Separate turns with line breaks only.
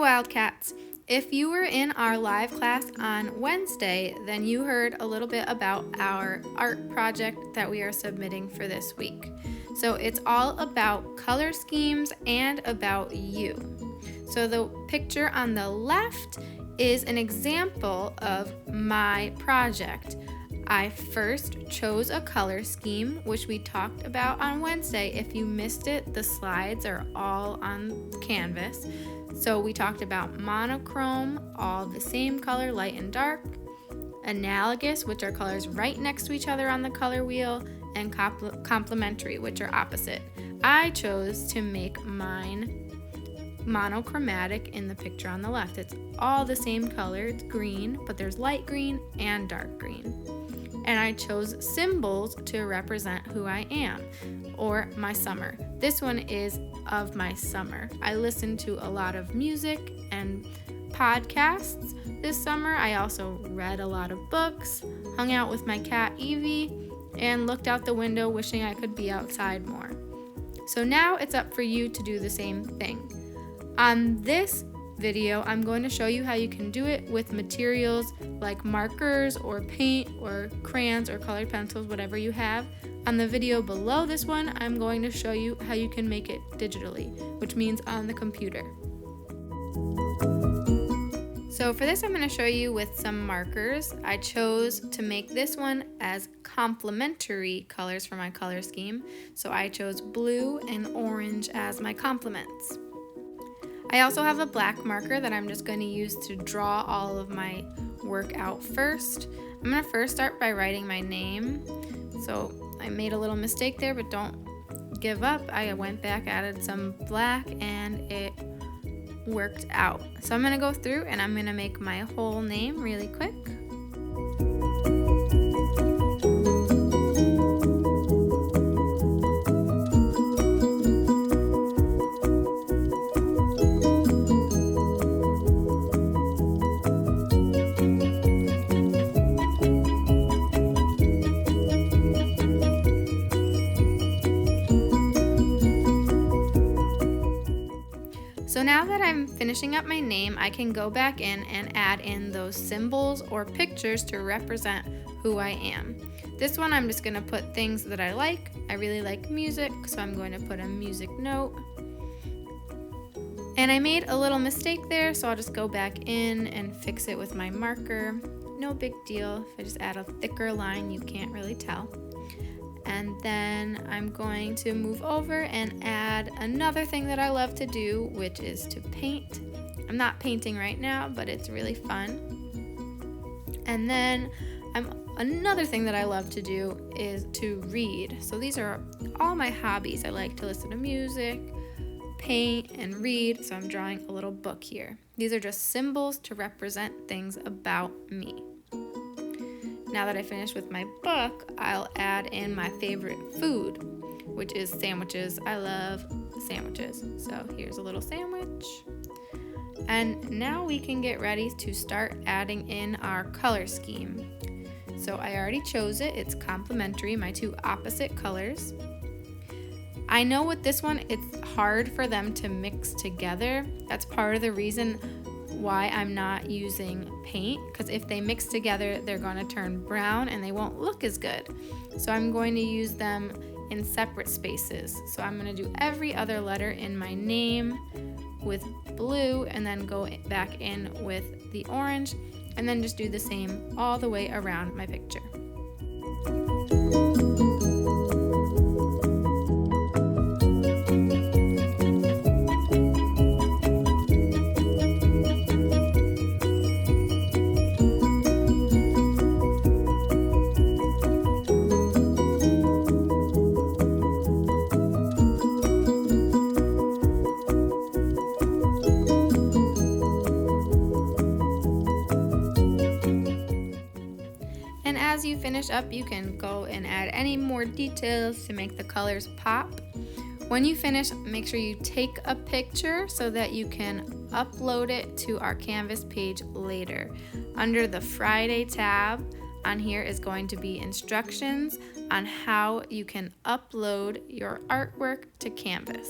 Wildcats! If you were in our live class on Wednesday, then you heard a little bit about our art project that we are submitting for this week. So it's all about color schemes and about you. So the picture on the left is an example of my project. I first chose a color scheme, which we talked about on Wednesday. If you missed it, the slides are all on Canvas. So we talked about monochrome, all the same color, light and dark, analogous, which are colors right next to each other on the color wheel, and complementary, which are opposite. I chose to make mine monochromatic in the picture on the left. It's all the same color, it's green, but there's light green and dark green. And I chose symbols to represent who I am, or my summer. This one is of my summer. I listened to a lot of music and podcasts this summer. I also read a lot of books, hung out with my cat Evie, and looked out the window wishing I could be outside more. So now it's up for you to do the same thing. On this video, I'm going to show you how you can do it with materials like markers or paint or crayons or colored pencils, whatever you have. On the video below this one, I'm going to show you how you can make it digitally, which means on the computer. So for this, I'm going to show you with some markers. I chose to make this one as complementary colors for my color scheme. So I chose blue and orange as my complements. I also have a black marker that I'm just going to use to draw all of my work out first. I'm going to first start by writing my name. So I made a little mistake there, but don't give up. I went back, added some black, and it worked out. So I'm going to go through and I'm going to make my whole name really quick. So now that I'm finishing up my name, I can go back in and add in those symbols or pictures to represent who I am. This one I'm just going to put things that I like. I really like music, so I'm going to put a music note. And I made a little mistake there, so I'll just go back in and fix it with my marker. No big deal. If I just add a thicker line, you can't really tell. And then I'm going to move over and add another thing that I love to do, which is to paint. I'm not painting right now, but it's really fun. And then another thing that I love to do is to read. So these are all my hobbies. I like to listen to music, paint, and read. So I'm drawing a little book here. These are just symbols to represent things about me. Now that I finished with my book, I'll add in my favorite food, which is sandwiches. I love sandwiches. So here's a little sandwich. And now we can get ready to start adding in our color scheme. So I already chose it. It's complementary, my two opposite colors. I know with this one, it's hard for them to mix together. That's part of the reason why I'm not using paint, because if they mix together, they're going to turn brown and they won't look as good. So I'm going to use them in separate spaces. So I'm going to do every other letter in my name with blue and then go back in with the orange and then just do the same all the way around my picture. And as you finish up, you can go and add any more details to make the colors pop. When you finish, make sure you take a picture so that you can upload it to our Canvas page later. Under the Friday tab on here is going to be instructions on how you can upload your artwork to Canvas.